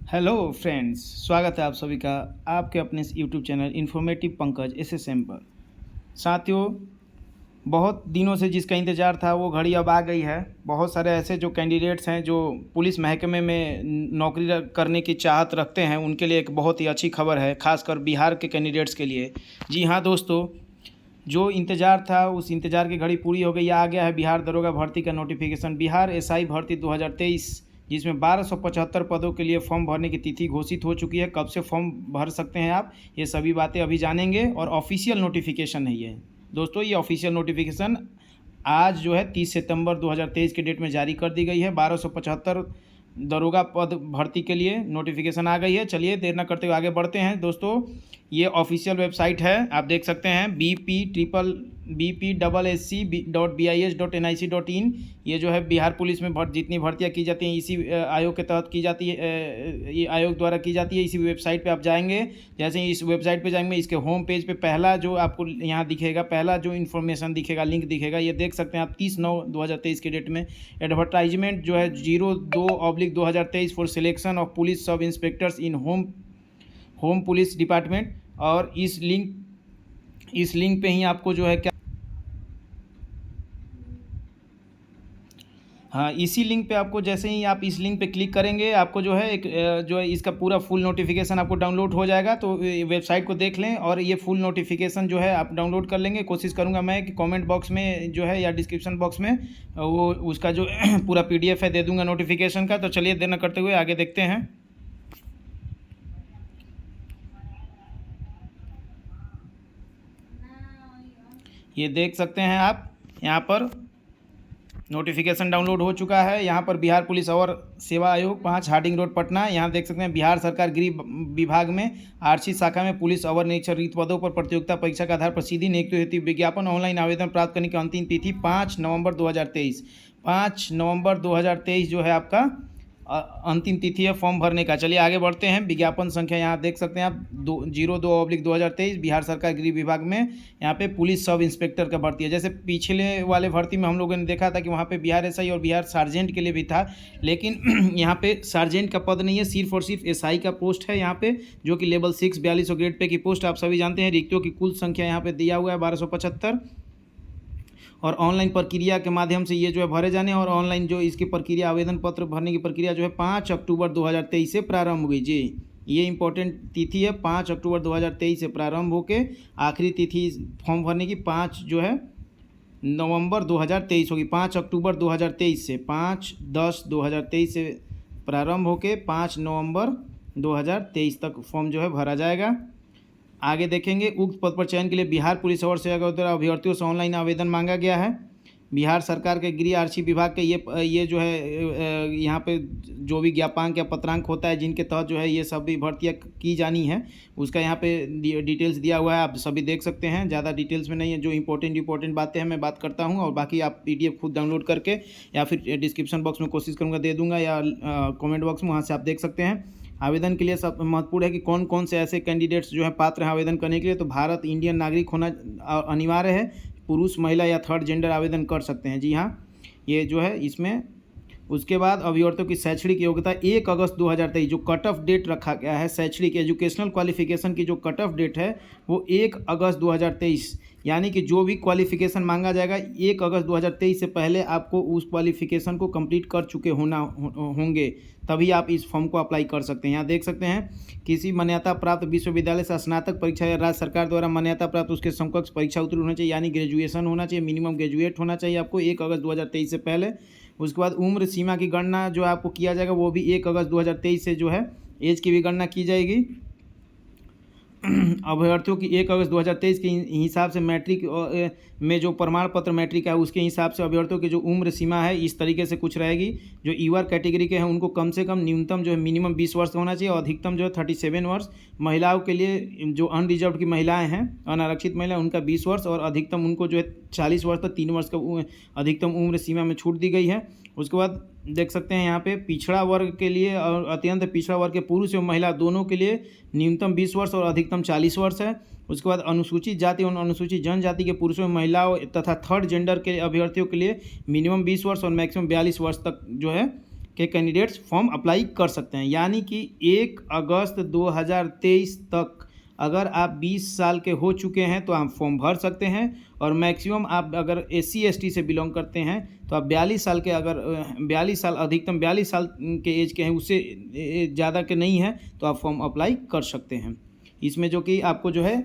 Hello friends, स्वागत है आप सभी का आपके अपने YouTube channel informative Pankaj SSM पर। साथियों, बहुत दिनों से जिसका इंतज़ार था वो घड़ी अब आ गई है। बहुत सारे ऐसे जो कैंडिडेट्स हैं जो पुलिस महकमे में नौकरी करने की चाहत रखते हैं, उनके लिए एक बहुत ही अच्छी खबर है, खासकर बिहार के कैंडिडेट्स के लिए। जी हाँ दोस्तों, जो इंतज़ार था उस इंतज़ार की घड़ी पूरी हो गई। आ गया है बिहार दरोगा भर्ती का नोटिफिकेशन। बिहार एसआई भर्ती 2023, जिसमें 1275 पदों के लिए फॉर्म भरने की तिथि घोषित हो चुकी है। कब से फॉर्म भर सकते हैं आप, ये सभी बातें अभी जानेंगे। और ऑफिशियल नोटिफिकेशन है ये दोस्तों, ये ऑफिशियल नोटिफिकेशन आज जो है 30 सितंबर 2023 के डेट में जारी कर दी गई है। 1275 दरोगा पद भर्ती के लिए नोटिफिकेशन आ गई है। चलिए देर न करते हुए आगे बढ़ते हैं दोस्तों। ये ऑफिशियल वेबसाइट है, आप देख सकते हैं bp.bis.nic.in। ये जो है बिहार पुलिस में जितनी भर्तियां की जाती हैं इसी आयोग के तहत की जाती है, ये आयोग द्वारा की जाती है। इसी वेबसाइट पे आप जाएंगे, जैसे ही इस वेबसाइट पे जाएंगे, इसके होम पेज पे पहला जो आपको यहाँ दिखेगा, पहला जो इन्फॉर्मेशन दिखेगा, लिंक दिखेगा, ये देख सकते हैं आप 30/9/2023 के डेट में एडवर्टाइजमेंट जो है 02/2023 फॉर सिलेक्शन ऑफ पुलिस सब इंस्पेक्टर्स इन होम पुलिस डिपार्टमेंट। और इस लिंक पे ही आपको जो है क्या, हाँ, इसी लिंक पे आपको, जैसे ही आप इस लिंक पे क्लिक करेंगे, आपको जो है एक जो है इसका पूरा फुल नोटिफिकेशन आपको डाउनलोड हो जाएगा। तो वेबसाइट को देख लें और ये फुल नोटिफिकेशन जो है आप डाउनलोड कर लेंगे। कोशिश करूँगा मैं कि कमेंट बॉक्स में जो है या डिस्क्रिप्शन बॉक्स में वो उसका जो पूरा PDF है दे दूँगा नोटिफिकेशन का। तो चलिए देर न करते हुए आगे देखते हैं। ये देख सकते हैं आप, यहाँ पर नोटिफिकेशन डाउनलोड हो चुका है। यहाँ पर बिहार पुलिस और सेवा आयोग 5 हार्डिंग रोड पटना। यहाँ देख सकते हैं बिहार सरकार गृह विभाग में आरक्षित शाखा में पुलिस अवर निरीक्षक रिक्त पदों पर प्रतियोगिता परीक्षा के आधार पर सीधी नियुक्ति हेतु विज्ञापन ऑनलाइन आवेदन प्राप्त करने की अंतिम तिथि 5 नवंबर 2023। 5 नवंबर 2023 जो है आपका अंतिम तिथि है फॉर्म भरने का। चलिए आगे बढ़ते हैं। विज्ञापन संख्या यहाँ देख सकते हैं आप 02/2023 बिहार सरकार गृह विभाग में यहाँ पे पुलिस सब इंस्पेक्टर का भर्ती है। जैसे पिछले वाले भर्ती में हम लोगों ने देखा था कि वहाँ पे बिहार एसआई और बिहार सार्जेंट के लिए भी था, लेकिन यहाँ पे सार्जेंट का पद नहीं है, सिर्फ और सिर्फ एसआई का पोस्ट है यहाँ पे, जो कि लेवल 6 4200 ग्रेड पे की पोस्ट आप सभी जानते हैं। रिक्तियों की कुल संख्या यहाँ पे दिया हुआ है 1275। और ऑनलाइन प्रक्रिया के माध्यम से ये जो है भरे जाने, और ऑनलाइन जो इसकी प्रक्रिया, आवेदन पत्र भरने की प्रक्रिया जो है 5 अक्टूबर 2023 से प्रारंभ हुई। जी, ये इंपॉर्टेंट तिथि है, 5 अक्टूबर 2023 से प्रारंभ होके आखिरी तिथि फॉर्म भरने की 5 जो है नवंबर 2023 होगी। 5 अक्टूबर 2023 से 5/10/2023 से प्रारंभ होके 5 नवंबर 2023 तक फॉर्म जो है भरा जाएगा। आगे देखेंगे, उक्त पद पर चयन के लिए बिहार पुलिस अवर सेवा द्वारा अभ्यर्थियों से ऑनलाइन आवेदन मांगा गया है। बिहार सरकार के गृह आरक्षी विभाग के ये जो है यहाँ पे जो भी ज्ञापांक या पत्रांक होता है, जिनके तहत जो है ये सभी भर्तियाँ की जानी है, उसका यहाँ पे डिटेल्स दिया हुआ है, आप सभी देख सकते हैं। ज़्यादा डिटेल्स में नहीं है, जो इंपॉर्टेंट बातें हैं मैं बात करता हूँ, और बाकी आप PDF खुद डाउनलोड करके या फिर डिस्क्रिप्शन बॉक्स में कोशिश करूँगा दे दूँगा, या कमेंट बॉक्स में, वहाँ से आप देख सकते हैं। आवेदन के लिए सब महत्वपूर्ण है कि कौन कौन से ऐसे कैंडिडेट्स जो हैं पात्र हैं आवेदन करने के लिए। तो भारत इंडियन नागरिक होना अनिवार्य है। पुरुष, महिला या थर्ड जेंडर आवेदन कर सकते हैं। जी हाँ, ये जो है इसमें। उसके बाद अभ्यर्थियों की शैक्षणिक योग्यता 1 अगस्त 2023 जो कट ऑफ डेट रखा गया है, शैक्षणिक एजुकेशनल क्वालिफिकेशन की जो कट ऑफ डेट है वो 1 अगस्त 2023, यानी कि जो भी क्वालिफिकेशन मांगा जाएगा 1 अगस्त 2023 से पहले आपको उस क्वालिफिकेशन को कंप्लीट कर चुके होंगे, तभी आप इस फॉर्म को अप्लाई कर सकते हैं। यहाँ देख सकते हैं, किसी मान्यता प्राप्त विश्वविद्यालय से स्नातक परीक्षा या राज्य सरकार द्वारा मान्यता प्राप्त उसके समकक्ष परीक्षा उत्तीर्ण होना चाहिए, यानी ग्रेजुएशन होना चाहिए, मिनिमम ग्रेजुएट होना चाहिए आपको 1 अगस्त 2023 से पहले। उसके बाद उम्र सीमा की गणना जो आपको किया जाएगा वो भी 1 अगस्त 2023 से जो है एज की भी गणना की जाएगी। अभ्यर्थियों की 1 अगस्त 2023 के हिसाब से मैट्रिक में जो प्रमाण पत्र मैट्रिक है उसके हिसाब से अभ्यर्थियों की जो उम्र सीमा है इस तरीके से कुछ रहेगी। जो ईवर कैटेगरी के हैं उनको कम से कम न्यूनतम जो है मिनिमम 20 वर्ष का होना चाहिए, और अधिकतम जो है 37 वर्ष। महिलाओं के लिए जो अनरिजर्व की महिलाएं हैं, अनारक्षित महिला, उनका 20 वर्ष, और अधिकतम उनको जो है 40 वर्ष तक 3 वर्ष का अधिकतम उम्र सीमा में छूट दी गई है। उसके बाद देख सकते हैं यहाँ पे पिछड़ा वर्ग के लिए और अत्यंत पिछड़ा वर्ग के पुरुष एवं महिला दोनों के लिए न्यूनतम 20 वर्ष और अधिकतम 40 वर्ष है। उसके बाद अनुसूचित जाति और अनुसूचित जनजाति के पुरुषों एवं महिलाओं तथा थर्ड जेंडर के अभ्यर्थियों के लिए मिनिमम 20 वर्ष और मैक्सिमम 42 वर्ष तक जो है के कैंडिडेट्स फॉर्म अप्लाई कर सकते हैं। यानी कि 1 अगस्त 2023 तक अगर आप 20 साल के हो चुके हैं तो आप फॉर्म भर सकते हैं, और मैक्सिमम आप अगर SC ST से बिलोंग करते हैं तो आप 42 साल के, अगर 42 साल, अधिकतम 42 साल के एज के हैं, उससे ज़्यादा के नहीं हैं, तो आप फॉर्म अप्लाई कर सकते हैं। इसमें जो कि आपको जो है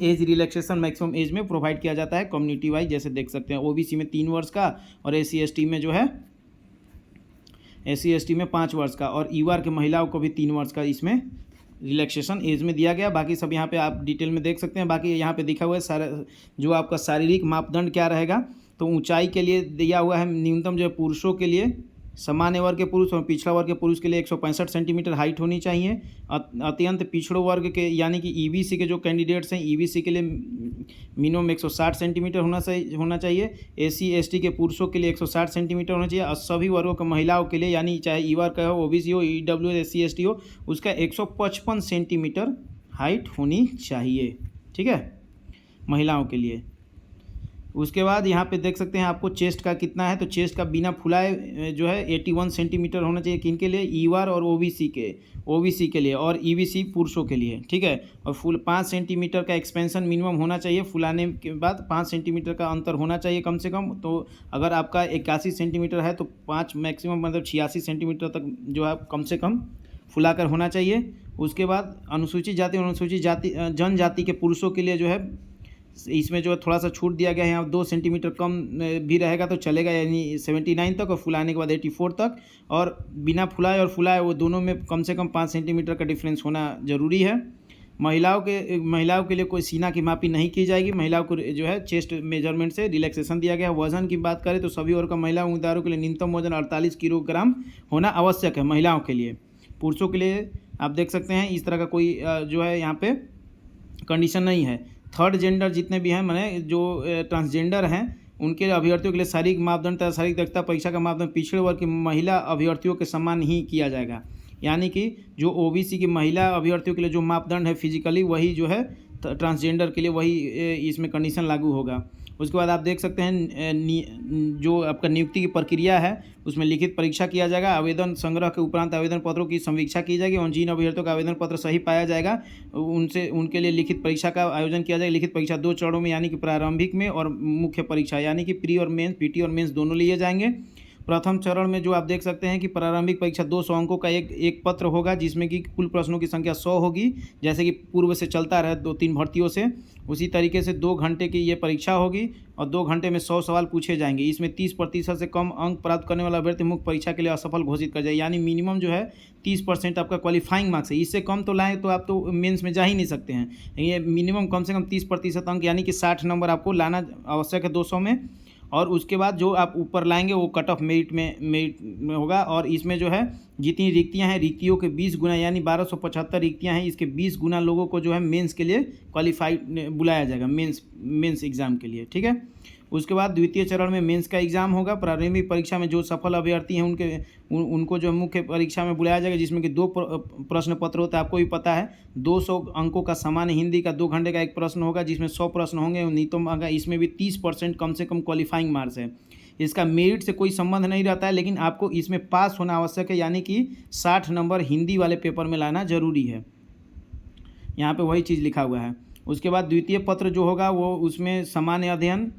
एज रिलैक्सेशन मैक्सिमम एज में प्रोवाइड किया जाता है कम्युनिटी वाइज, जैसे देख सकते हैं OBC में 3 वर्ष का, और SC ST में जो है SC ST में 5 वर्ष का, और EWR के महिलाओं को भी 3 वर्ष का इसमें रिलैक्सेशन एज में दिया गया। बाकी सब यहाँ पे आप डिटेल में देख सकते हैं। बाकी यहाँ पे दिखा हुआ है सारा जो आपका शारीरिक मापदंड क्या रहेगा। तो ऊंचाई के लिए दिया हुआ है न्यूनतम जो है पुरुषों के लिए, सामान्य वर्ग के पुरुष और पिछड़ा वर्ग के पुरुष के लिए 165 सेंटीमीटर हाइट होनी चाहिए। अत्यंत पिछड़ो वर्ग के यानी कि EBC के जो कैंडिडेट्स हैं, EBC के लिए मिनिमम 160 सेंटीमीटर होना चाहिए। SC ST के पुरुषों के लिए 160 सेंटीमीटर होना चाहिए, और सभी वर्गों के महिलाओं के लिए, यानी चाहे EWR का हो, OBC हो, EWS SC ST हो, उसका 155 सेंटीमीटर हाइट होनी चाहिए। ठीक है, महिलाओं के लिए। उसके बाद यहाँ पे देख सकते हैं आपको चेस्ट का कितना है। तो चेस्ट का बिना फुलाए जो है 81 सेंटीमीटर होना चाहिए। किन के लिए? EWR और OBC के लिए, और EBC पुरुषों के लिए। ठीक है, और फुल 5 सेंटीमीटर का एक्सपेंशन मिनिमम होना चाहिए। फुलाने के बाद 5 सेंटीमीटर का अंतर होना चाहिए कम से कम। तो अगर आपका 81 सेंटीमीटर है तो 5 मैक्सिमम मतलब 86 सेंटीमीटर तक जो है कम से कम फुलाकर होना चाहिए। उसके बाद अनुसूचित जाति और अनुसूचित जाति जनजाति के पुरुषों के लिए जो है इसमें जो है थोड़ा सा छूट दिया गया है, यहाँ 2 सेंटीमीटर कम भी रहेगा तो चलेगा, यानी 79 तक, और फुलाने के बाद 84 तक। और बिना फुलाए और फुलाए वो दोनों में कम से कम 5 सेंटीमीटर का डिफरेंस होना ज़रूरी है। महिलाओं के लिए कोई सीना की मापी नहीं की जाएगी। महिलाओं को जो है चेस्ट मेजरमेंट से रिलैक्सेशन दिया गया है। वजन की बात करें तो सभी वर्ग का महिला उम्मीदवारों के लिए न्यूनतम वजन 48 किलोग्राम होना आवश्यक है महिलाओं के लिए। पुरुषों के लिए आप देख सकते हैं इस तरह का कोई जो है यहाँ पे कंडीशन नहीं है। थर्ड जेंडर जितने भी हैं, माने जो ट्रांसजेंडर हैं, उनके अभ्यर्थियों के लिए शारीरिक मापदंड तथा शारीरिक दक्षता परीक्षा का मापदंड पिछड़े वर्ग की महिला अभ्यर्थियों के समान ही किया जाएगा। यानी कि जो OBC की महिला अभ्यर्थियों के लिए जो मापदंड है फिजिकली, वही जो है ट्रांसजेंडर के लिए वही इसमें कंडीशन लागू होगा। उसके बाद आप देख सकते हैं जो आपका नियुक्ति की प्रक्रिया है उसमें लिखित परीक्षा किया जाएगा। आवेदन संग्रह के उपरांत आवेदन पत्रों की समीक्षा की जाएगी, और जिन अभ्यर्थियों का आवेदन पत्र सही पाया जाएगा उनके लिए लिखित परीक्षा का आयोजन किया जाएगा। लिखित परीक्षा 2 चरणों में, यानी कि प्रारंभिक में और मुख्य परीक्षा, यानी कि प्री और मेंस, PT और मेंस दोनों लिए जाएंगे। प्रथम चरण में जो आप देख सकते हैं कि प्रारंभिक परीक्षा 200 अंकों का एक पत्र होगा, जिसमें कि कुल प्रश्नों की संख्या 100 होगी, जैसे कि पूर्व से चलता रहे 2-3 भर्तियों से। उसी तरीके से 2 घंटे की ये परीक्षा होगी, और 2 घंटे में 100 सवाल पूछे जाएंगे। इसमें 30% से कम अंक प्राप्त करने वाला अभ्यर्थी मुख्य परीक्षा के लिए असफल घोषित कर जाए। यानी मिनिमम जो है 30% आपका क्वालिफाइंग मार्क्स है। इससे कम तो लाएँ तो आप तो मेंस में जा ही नहीं सकते हैं। ये मिनिमम कम से कम 30% अंक, यानी कि 60 नंबर आपको लाना आवश्यक है 200 में। और उसके बाद जो आप ऊपर लाएंगे वो कट ऑफ मेरिट में होगा। और इसमें जो है जितनी रिक्तियां हैं, रिक्तियों के 20 गुना, यानी 1275 रिक्तियां हैं, इसके 20 गुना लोगों को जो है मेंस के लिए क्वालिफाइड बुलाया जाएगा, मेंस एग्ज़ाम के लिए। ठीक है, उसके बाद द्वितीय चरण में मेंस का एग्ज़ाम होगा। प्रारंभिक परीक्षा में जो सफल अभ्यर्थी हैं उनको जो मुख्य परीक्षा में बुलाया जाएगा, जिसमें कि 2 प्रश्न पत्र होता है, आपको भी पता है। 200 अंकों का सामान्य हिंदी का 2 घंटे का एक प्रश्न होगा, जिसमें 100 प्रश्न होंगे न्यूनतम अंक। इसमें भी 30% कम से कम क्वालिफाइंग मार्क्स है। इसका मेरिट से कोई संबंध नहीं रहता है, लेकिन आपको इसमें पास होना आवश्यक है, यानी कि 60 नंबर हिंदी वाले पेपर में लाना जरूरी है। यहाँ पे वही चीज़ लिखा हुआ है। उसके बाद द्वितीय पत्र जो होगा वो उसमें सामान्य अध्ययन,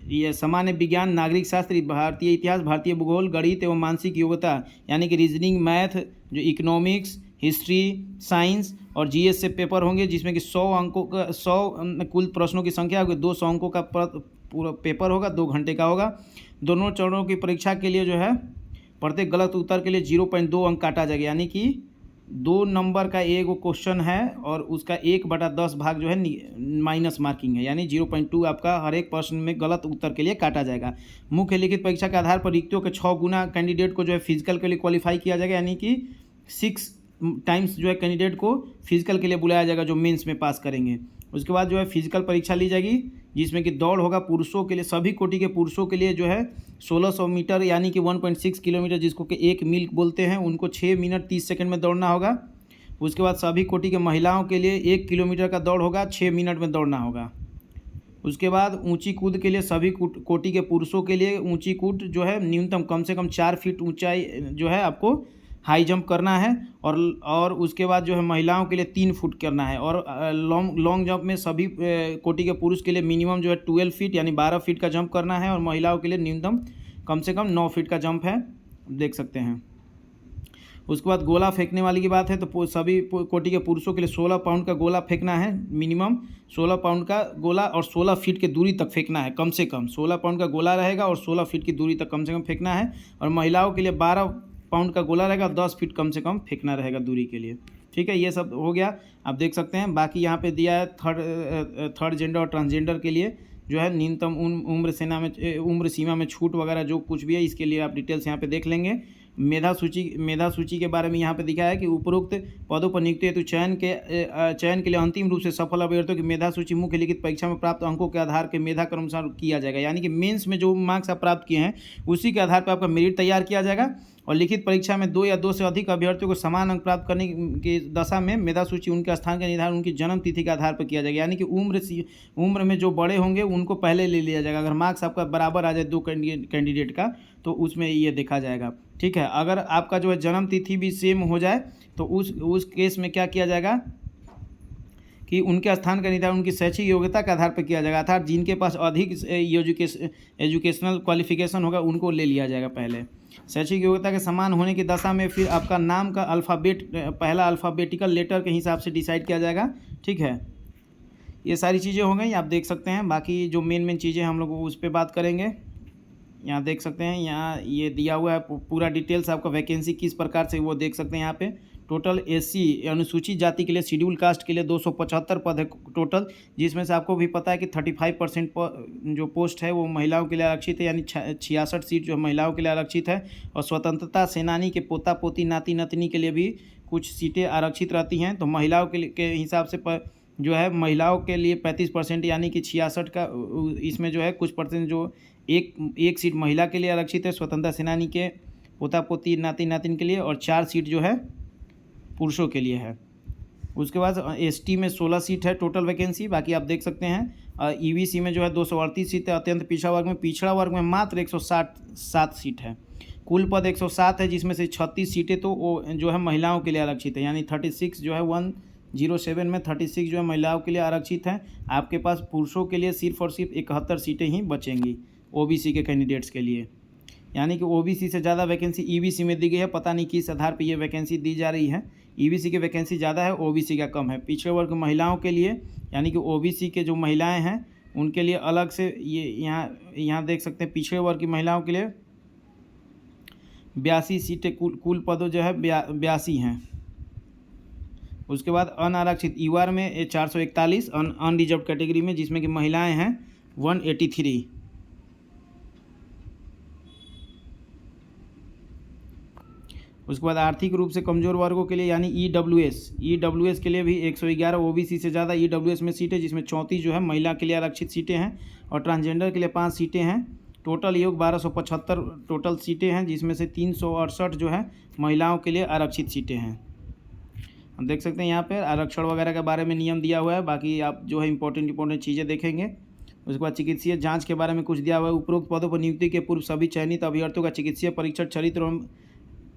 ये सामान्य विज्ञान, नागरिक शास्त्र, भारतीय इतिहास, भारतीय भूगोल, गणित एवं मानसिक योग्यता, यानी कि रीजनिंग, मैथ, जो इकोनॉमिक्स, हिस्ट्री, साइंस और GS से पेपर होंगे, जिसमें कि 100 अंकों का 100 कुल प्रश्नों की संख्या होगी। 200 अंकों का पूरा पेपर होगा, 2 घंटे का होगा। दोनों चरणों की परीक्षा के लिए जो है प्रत्येक गलत उत्तर के लिए 0.2 अंक काटा जाएगा, यानी कि 2 नंबर का एक क्वेश्चन है और उसका 1/10 भाग जो है माइनस मार्किंग है, यानी 0.2 आपका हर एक प्रश्न में गलत उत्तर के लिए काटा जाएगा। मुख्य लिखित परीक्षा के आधार पर रिक्तियों के 6 गुना कैंडिडेट को जो है फिजिकल के लिए क्वालिफाई किया जाएगा, यानी कि 6 टाइम्स जो है कैंडिडेट को फिजिकल के लिए बुलाया जाएगा जो मेंस में पास करेंगे। उसके बाद जो है फिजिकल परीक्षा ली जाएगी, जिसमें कि दौड़ होगा पुरुषों के लिए, सभी कोटि के पुरुषों के लिए जो है 1600 मीटर, यानी कि 1.6 किलोमीटर, जिसको कि 1 मील बोलते हैं, उनको 6 मिनट 30 सेकंड में दौड़ना होगा। उसके बाद सभी कोटि के महिलाओं के लिए 1 किलोमीटर का दौड़ होगा, 6 मिनट में दौड़ना होगा। उसके बाद ऊंची कूद के लिए सभी कोटि के पुरुषों के लिए ऊंची कूद जो है न्यूनतम कम से कम 4 फीट ऊंचाई जो है आपको हाई जंप करना है। और उसके बाद जो है महिलाओं के लिए 3 फुट करना है। और लॉन्ग जंप में सभी कोटि के पुरुष के लिए मिनिमम जो है 12 फीट यानी 12 फीट का जंप करना है। और महिलाओं के लिए न्यूनतम कम से कम 9 फीट का जंप है, देख सकते हैं। उसके बाद गोला फेंकने वाली की बात है तो सभी कोटि के पुरुषों के लिए 16 पाउंड का गोला फेंकना है, मिनिमम 16 पाउंड का गोला और 16 फीट की दूरी तक फेंकना है, कम से कम 16 पाउंड का गोला रहेगा और 16 फीट की दूरी तक कम से कम फेंकना है। और महिलाओं के लिए 12 पाउंड का गोला रहेगा, 10 फीट कम से कम फेंकना रहेगा दूरी के लिए। ठीक है, ये सब हो गया, आप देख सकते हैं। बाकी यहाँ पे दिया है थर्ड जेंडर और ट्रांसजेंडर के लिए जो है न्यूनतम उम्र सीमा में छूट वगैरह जो कुछ भी है, इसके लिए आप डिटेल्स यहाँ पे देख लेंगे। मेधा सूची के बारे में यहाँ पे दिखाया है कि उपरोक्त पदों पर नियुक्ति हेतु चयन के लिए अंतिम रूप से सफल अभ्यर्थियों की मेधा सूची मुख्य लिखित परीक्षा में प्राप्त अंकों के आधार के मेधा क्रमानुसार किया जाएगा। यानी कि मेंस में जो मार्क्स आप प्राप्त किए हैं उसी के आधार पर आपका मेरिट तैयार किया जाएगा। और लिखित परीक्षा में 2 या 2 से अधिक अभ्यर्थियों को समान अंक प्राप्त करने की दशा में मेधा सूची उनके स्थान का निर्धारण उनकी जन्म तिथि के आधार पर किया जाएगा। यानी कि उम्र में जो बड़े होंगे उनको पहले ले लिया जाएगा। अगर मार्क्स आपका बराबर आ जाए 2 कैंडिडेट का तो उसमें ये देखा जाएगा। ठीक है, अगर आपका जो है जन्म तिथि भी सेम हो जाए तो उस केस में क्या किया जाएगा कि उनके स्थान का निर्धारण उनकी शैक्षिक योग्यता के आधार पर किया जाएगा। अर्थात जिनके पास अधिक एजुकेशनल क्वालिफिकेशन होगा उनको ले लिया जाएगा पहले। शैक्षिक योग्यता के समान होने की दशा में फिर आपका नाम का पहला अल्फ़ाबेटिकल लेटर के हिसाब से डिसाइड किया जाएगा। ठीक है, ये सारी चीज़ें हो गई, आप देख सकते हैं। बाकी जो मेन चीज़ें हम लोग उस पर बात करेंगे। यहाँ देख सकते हैं, यहाँ ये दिया हुआ है पूरा डिटेल्स आपका वैकेंसी किस प्रकार से, वो देख सकते हैं। यहाँ पे टोटल एससी अनुसूचित जाति के लिए शेड्यूल कास्ट के लिए 275 पद है टोटल, जिसमें से आपको भी पता है कि 35% जो पोस्ट है वो महिलाओं के लिए आरक्षित है, यानी 66 सीट जो महिलाओं के लिए आरक्षित है। और स्वतंत्रता सेनानी के पोता पोती नाती नतनी के लिए भी कुछ सीटें आरक्षित रहती हैं। तो महिलाओं के हिसाब से जो है महिलाओं के लिए 35% यानी कि 66 का, इसमें जो है कुछ परसेंट जो एक सीट महिला के लिए आरक्षित है स्वतंत्रता सेनानी के पोता पोती नाती नातिन के लिए, और 4 सीट जो है पुरुषों के लिए है। उसके बाद एसटी में 16 सीट है टोटल वैकेंसी। बाकी आप देख सकते हैं ईबीसी में जो है 238 सीट है। अत्यंत पिछड़ा वर्ग में मात्र 167 सीट है। कुल पद 107 है, जिसमें से 36 सीटें तो वो जो है महिलाओं के लिए आरक्षित है, यानी 36 जो है 107 में 36 जो है महिलाओं के लिए आरक्षित है। आपके पास पुरुषों के लिए सिर्फ और सिर्फ 71 सीटें ही बचेंगी ओबीसी के कैंडिडेट्स के लिए। यानी कि ओबीसी से ज़्यादा वैकेंसी ईबीसी में दी गई है। पता नहीं किस आधार पर ये वैकेंसी दी जा रही है। ईबीसी की वैकेंसी ज़्यादा है, ओबीसी का कम है। पिछड़े वर्ग महिलाओं के लिए यानी कि ओबीसी के जो महिलाएं हैं उनके लिए अलग से ये यहाँ देख सकते हैं। पिछड़े वर्ग की महिलाओं के लिए 82 सीटें कुल पदों जो है 82 हैं। उसके बाद अनारक्षित यूआर में 441 अनरिजर्व कैटेगरी में, जिसमें कि महिलाएं हैं 183। उसके बाद आर्थिक रूप से कमज़ोर वर्गों के लिए यानी ईडब्ल्यूएस के लिए भी 111 ओबीसी से ज़्यादा ईडब्ल्यूएस में सीटें, जिसमें 34 जो है महिला के लिए आरक्षित सीटें हैं। और ट्रांसजेंडर के लिए 5 सीटें हैं। टोटल योग 1275 टोटल सीटें हैं, जिसमें से 368 जो है महिलाओं के लिए आरक्षित सीटें हैं। हम देख सकते हैं यहाँ पर आरक्षण वगैरह के बारे में नियम दिया हुआ है। बाकी आप जो है इंपॉर्टेंट चीज़ें देखेंगे। उसके बाद चिकित्सीय जाँच के बारे में कुछ दिया हुआ है। उपरोक्त पदों पर नियुक्ति के पूर्व सभी चयनित अभ्यर्थियों का चिकित्सीय परीक्षण चरित्र एवं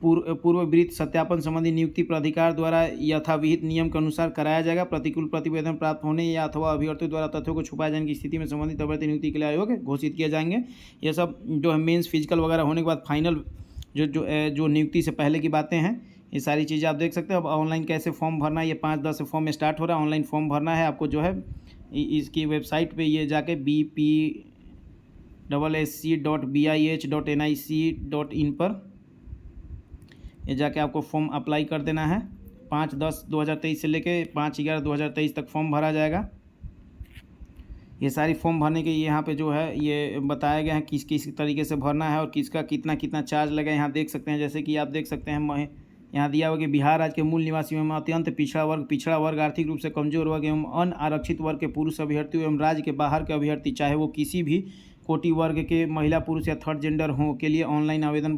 पूर्ववृत्त सत्यापन संबंधी नियुक्ति प्राधिकार द्वारा यथाविहित नियम के अनुसार कराया जाएगा। प्रतिकूल प्रतिवेदन प्राप्त होने या अथवा अभ्यर्थियों द्वारा तथ्यों को छुपाए जाने की स्थिति में संबंधित अभ्यर्थी नियुक्ति के लिए आयोग घोषित किए जाएंगे। ये सब जो है मेंस फिजिकल वगैरह होने के बाद फाइनल जो नियुक्ति से पहले की बातें हैं, ये सारी चीज़ें आप देख सकते हैं। अब ऑनलाइन कैसे फॉर्म भरना है, ये 5-10 से फॉर्म स्टार्ट हो रहा है। ऑनलाइन फॉर्म भरना है आपको जो है इसकी वेबसाइट पे ये जाके bpssc.bih.nic.in पर ये जाके आपको फॉर्म अप्लाई कर देना है। 5/10/2023 से लेके 5/11/2023 तक फॉर्म भरा जाएगा। ये सारी फॉर्म भरने के यहाँ पे जो है ये बताया गया है किस किस तरीके से भरना है और किसका कितना चार्ज लगा। यहाँ देख सकते हैं, जैसे कि आप देख सकते हैं यहाँ दिया हुआ कि बिहार राज्य के मूल निवासियों में अत्यंत पिछड़ा वर्ग, आर्थिक रूप से कमजोर वर्ग एवं अनारक्षित वर्ग के पुरुष अभ्यर्थी एवं राज्य के बाहर के अभ्यर्थी, चाहे वो किसी भी कोटि वर्ग के महिला पुरुष या थर्ड जेंडर हों, के लिए ऑनलाइन आवेदन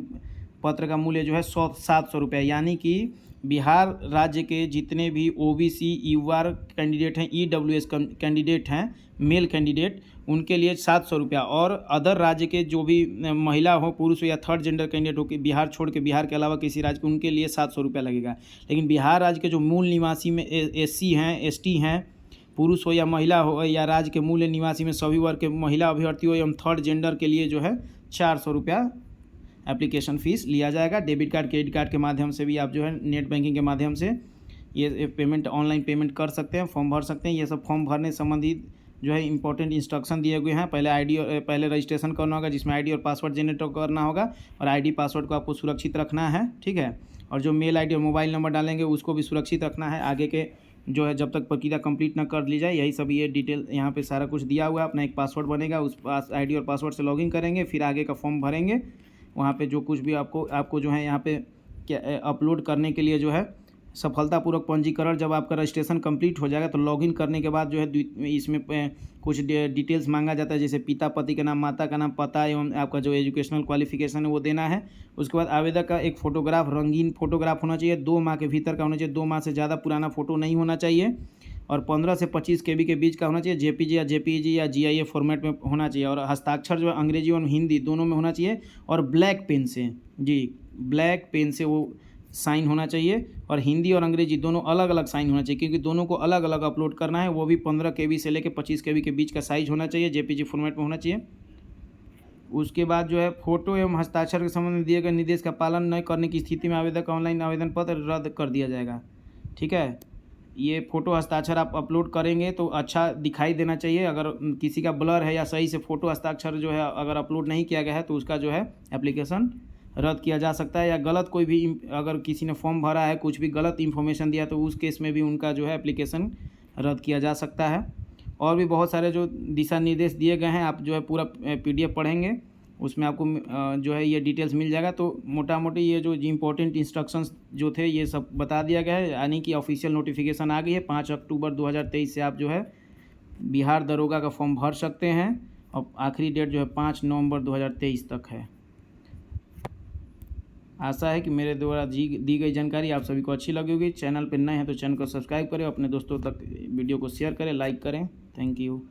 पत्र का मूल्य जो है 700 रुपये। यानी कि बिहार राज्य के जितने भी ओबीसी यूआर कैंडिडेट हैं, ईडब्ल्यूएस कैंडिडेट हैं, मेल कैंडिडेट, उनके लिए 700 रुपया, और अदर राज्य के जो भी महिला हो, पुरुष हो या थर्ड जेंडर कैंडिडेट हो कि बिहार छोड़ के, बिहार के अलावा किसी राज्य के, उनके लिए 700 रुपया लगेगा। लेकिन बिहार राज्य के जो मूल निवासी में SC हैं, ST हैं, पुरुष हो या महिला हो, या राज्य के मूल निवासी में सभी वर्ग के महिला अभ्यर्थी हो एवं थर्ड जेंडर के लिए जो है 400 रुपया एप्लीकेशन फ़ीस लिया जाएगा। डेबिट कार्ड, क्रेडिट कार्ड के माध्यम से भी आप जो है नेट बैंकिंग के माध्यम से ये पेमेंट, ऑनलाइन पेमेंट कर सकते हैं, फॉर्म भर सकते हैं। ये सब फॉर्म भरने संबंधित जो है इंपॉर्टेंट इंस्ट्रक्शन दिए हुए हैं। पहले रजिस्ट्रेशन करना होगा, जिसमें ID और पासवर्ड जनरेट करना होगा, और ID पासवर्ड को आपको सुरक्षित रखना है, ठीक है। और जो मेल ID और मोबाइल नंबर डालेंगे उसको भी सुरक्षित रखना है। आगे के जो है जब तक प्रक्रिया कंप्लीट ना कर ली जाए, यही सब ये डिटेल यहाँ पे सारा कुछ दिया हुआ है। अपना एक पासवर्ड बनेगा, उस ID और पासवर्ड से लॉगिन करेंगे, फिर आगे का फॉर्म भरेंगे। वहाँ पे जो कुछ भी आपको जो है यहाँ पे क्या अपलोड करने के लिए जो है सफलतापूर्वक पंजीकरण, जब आपका रजिस्ट्रेशन कंप्लीट हो जाएगा तो लॉगिन करने के बाद जो है इसमें कुछ डिटेल्स मांगा जाता है, जैसे पिता पति का नाम, माता का नाम, पता एवं आपका जो एजुकेशनल क्वालिफिकेशन है वो देना है। उसके बाद आवेदक का एक फ़ोटोग्राफ, रंगीन फ़ोटोग्राफ होना चाहिए, 2 माह के भीतर का होना चाहिए, 2 माह से ज़्यादा पुराना फ़ोटो नहीं होना चाहिए, और 15 से 25 KB के बीच का होना चाहिए। JPG या JPEG या GIF फॉर्मेट में होना चाहिए, और हस्ताक्षर जो है अंग्रेजी और हिंदी दोनों में होना चाहिए, और ब्लैक पेन से, जी ब्लैक पेन से वो साइन होना चाहिए, और हिंदी और अंग्रेजी दोनों अलग अलग साइन होना चाहिए, क्योंकि दोनों को अलग अलग अपलोड करना है। वो भी 15 KB से लेकर 25 KB के बीच का साइज होना चाहिए, JPG फॉर्मेट में होना चाहिए। उसके बाद जो है फ़ोटो एवं हस्ताक्षर के संबंध में दिए गए निर्देश का पालन न करने की स्थिति में आवेदक का ऑनलाइन आवेदन पत्र रद्द कर दिया जाएगा, ठीक है। ये फ़ोटो हस्ताक्षर आप अपलोड करेंगे तो अच्छा दिखाई देना चाहिए। अगर किसी का ब्लर है या सही से फ़ोटो हस्ताक्षर जो है अगर अपलोड नहीं किया गया है तो उसका जो है एप्लीकेशन रद्द किया जा सकता है। या गलत कोई भी अगर किसी ने फॉर्म भरा है, कुछ भी गलत इन्फॉर्मेशन दिया, तो उस केस में भी उनका जो है एप्लीकेशन रद्द किया जा सकता है। और भी बहुत सारे जो दिशा निर्देश दिए गए हैं, आप जो है पूरा PDF पढ़ेंगे, उसमें आपको जो है ये डिटेल्स मिल जाएगा। तो मोटा मोटी ये जो इम्पोर्टेंट इंस्ट्रक्शंस जो थे ये सब बता दिया गया है, यानी कि ऑफिशियल नोटिफिकेशन आ गई है। 5 अक्टूबर 2023 से आप जो है बिहार दरोगा का फॉर्म भर सकते हैं, और आखिरी डेट जो है 5 नवंबर 2023 तक है। आशा है कि मेरे द्वारा दी गई जानकारी आप सभी को अच्छी लगी होगी। चैनल पर नए हैं तो चैनल को सब्सक्राइब करें, अपने दोस्तों तक वीडियो को शेयर करें, लाइक करें। Thank you.